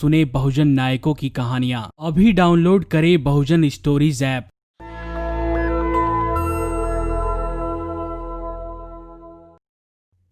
सुने बहुजन नायकों की कहानियां। अभी डाउनलोड करें बहुजन स्टोरीज ऐप।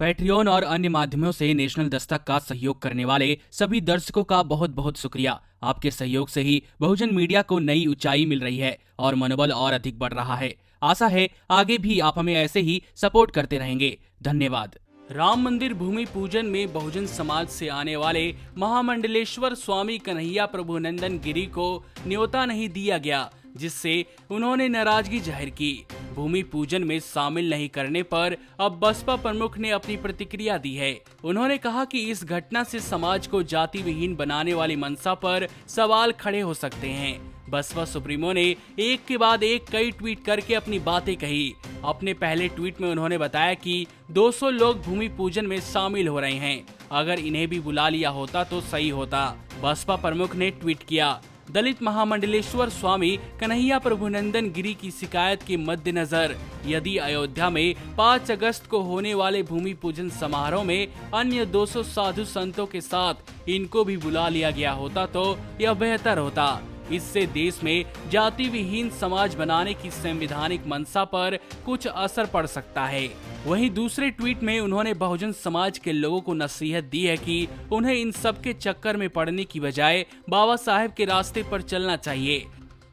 पैट्रियन और अन्य माध्यमों से नेशनल दस्तक का सहयोग करने वाले सभी दर्शकों का बहुत बहुत शुक्रिया। आपके सहयोग से ही बहुजन मीडिया को नई ऊंचाई मिल रही है और मनोबल और अधिक बढ़ रहा है। आशा है आगे भी आप हमें ऐसे ही सपोर्ट करते रहेंगे। धन्यवाद। राम मंदिर भूमि पूजन में बहुजन समाज से आने वाले महामंडलेश्वर स्वामी कन्हैया प्रभुनंदन गिरी को न्योता नहीं दिया गया, जिससे उन्होंने नाराजगी जाहिर की। भूमि पूजन में शामिल नहीं करने पर अब बसपा प्रमुख ने अपनी प्रतिक्रिया दी है। उन्होंने कहा कि इस घटना से समाज को जाति विहीन बनाने वाली मंशा पर सवाल खड़े हो सकते हैं। बसपा सुप्रीमो ने एक के बाद एक कई ट्वीट करके अपनी बातें कही। अपने पहले ट्वीट में उन्होंने बताया कि 200 लोग भूमि पूजन में शामिल हो रहे हैं, अगर इन्हें भी बुला लिया होता तो सही होता। बसपा प्रमुख ने ट्वीट किया, दलित महामंडलेश्वर स्वामी कन्हैया प्रभुनंदन गिरी की शिकायत के मद्देनजर यदि अयोध्या में 5 अगस्त को होने वाले भूमि पूजन समारोह में अन्य 200 साधु संतों के साथ इनको भी बुला लिया गया होता तो यह बेहतर होता। इससे देश में जाति विहीन समाज बनाने की संवैधानिक मंशा पर कुछ असर पड़ सकता है। वहीं दूसरे ट्वीट में उन्होंने बहुजन समाज के लोगों को नसीहत दी है कि उन्हें इन सब के चक्कर में पड़ने की बजाय बाबा साहेब के रास्ते पर चलना चाहिए।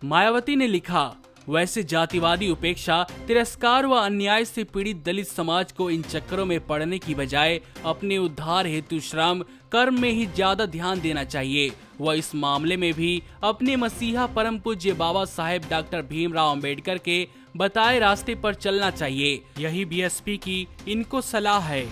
मायावती ने लिखा, वैसे जातिवादी उपेक्षा, तिरस्कार व अन्याय से पीड़ित दलित समाज को इन चक्करों में पड़ने की बजाय अपने उद्धार हेतु श्रम कर्म में ही ज्यादा ध्यान देना चाहिए। वह इस मामले में भी अपने मसीहा परम पूज्य बाबा साहेब डॉक्टर भीमराव अंबेडकर के बताए रास्ते पर चलना चाहिए। यही बीएसपी की इनको सलाह है।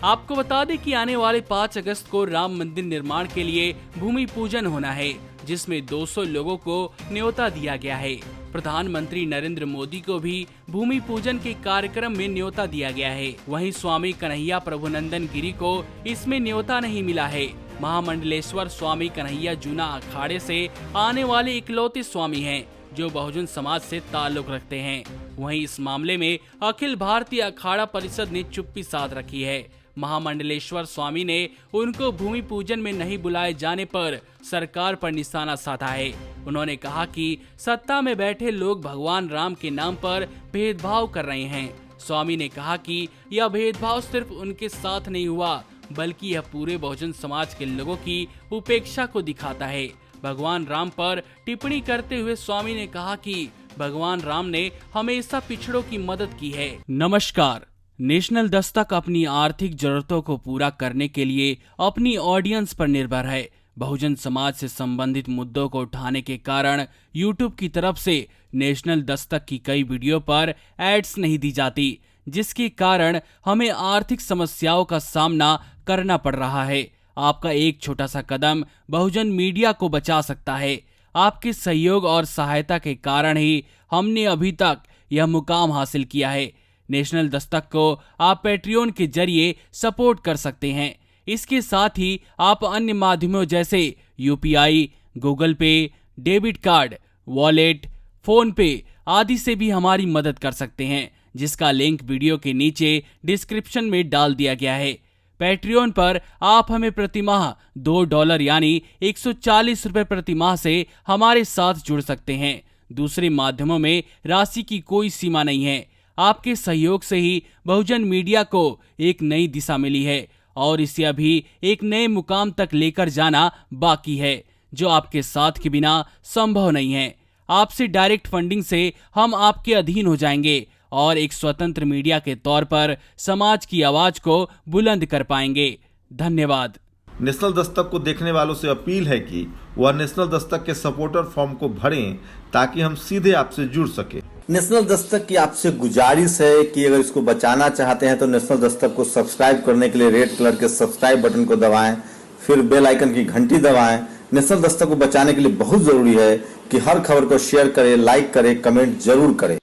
आपको बता दें कि आने वाले 5 अगस्त को राम मंदिर निर्माण के लिए भूमि पूजन होना है, जिसमें 200 लोगों को न्योता दिया गया है। प्रधानमंत्री नरेंद्र मोदी को भी भूमि पूजन के कार्यक्रम में न्योता दिया गया है। वहीं स्वामी कन्हैया प्रभुनंदन गिरी को इसमें न्योता नहीं मिला है। महामंडलेश्वर स्वामी कन्हैया जूना अखाड़े से आने वाले इकलौते स्वामी हैं जो बहुजन समाज से ताल्लुक रखते हैं। वहीं इस मामले में अखिल भारतीय अखाड़ा परिषद ने चुप्पी साध रखी है। महामंडलेश्वर स्वामी ने उनको भूमि पूजन में नहीं बुलाए जाने पर सरकार पर निशाना साधा है। उन्होंने कहा कि सत्ता में बैठे लोग भगवान राम के नाम पर भेदभाव कर रहे हैं। स्वामी ने कहा कि यह भेदभाव सिर्फ उनके साथ नहीं हुआ, बल्कि यह पूरे बहुजन समाज के लोगों की उपेक्षा को दिखाता है। भगवान राम पर टिप्पणी करते हुए स्वामी ने कहा कि भगवान राम ने हमेशा पिछड़ों की मदद की है। नमस्कार। नेशनल दस्तक अपनी आर्थिक जरूरतों को पूरा करने के लिए अपनी ऑडियंस पर निर्भर है। बहुजन समाज से संबंधित मुद्दों को उठाने के कारण यूट्यूब की तरफ से नेशनल दस्तक की कई वीडियो पर एड्स नहीं दी जाती, जिसके कारण हमें आर्थिक समस्याओं का सामना करना पड़ रहा है। आपका एक छोटा सा कदम बहुजन मीडिया को बचा सकता है। आपके सहयोग और सहायता के कारण ही हमने अभी तक यह मुकाम हासिल किया है। नेशनल दस्तक को आप पैट्रियन के जरिए सपोर्ट कर सकते हैं। इसके साथ ही आप अन्य माध्यमों जैसे यूपीआई, गूगल पे, डेबिट कार्ड, वॉलेट, फोन पे आदि से भी हमारी मदद कर सकते हैं, जिसका लिंक वीडियो के नीचे डिस्क्रिप्शन में डाल दिया गया है। पैट्रियन पर आप हमें प्रतिमाह $2 यानी 140 रुपए प्रतिमाह से हमारे साथ जुड़ सकते हैं। दूसरे माध्यमों में राशि की कोई सीमा नहीं है। आपके सहयोग से ही बहुजन मीडिया को एक नई दिशा मिली है और इसे अभी एक नए मुकाम तक लेकर जाना बाकी है, जो आपके साथ के बिना संभव नहीं है। आपसे डायरेक्ट फंडिंग से हम आपके अधीन हो जाएंगे और एक स्वतंत्र मीडिया के तौर पर समाज की आवाज को बुलंद कर पाएंगे। धन्यवाद। नेशनल दस्तक को देखने वालों से अपील है कि वह नेशनल दस्तक के सपोर्टर फॉर्म को भरें ताकि हम सीधे आपसे जुड़ सके। नेशनल दस्तक की आपसे गुजारिश है कि अगर इसको बचाना चाहते हैं तो नेशनल दस्तक को सब्सक्राइब करने के लिए रेड कलर के सब्सक्राइब बटन को दबाएं, फिर बेल आइकन की घंटी दबाएं। नेशनल दस्तक को बचाने के लिए बहुत जरूरी है कि हर खबर को शेयर करें, लाइक करें, कमेंट जरूर करें।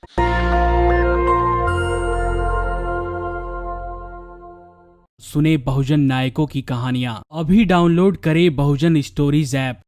सुने बहुजन नायकों की कहानियां। अभी डाउनलोड करें बहुजन स्टोरीज ऐप।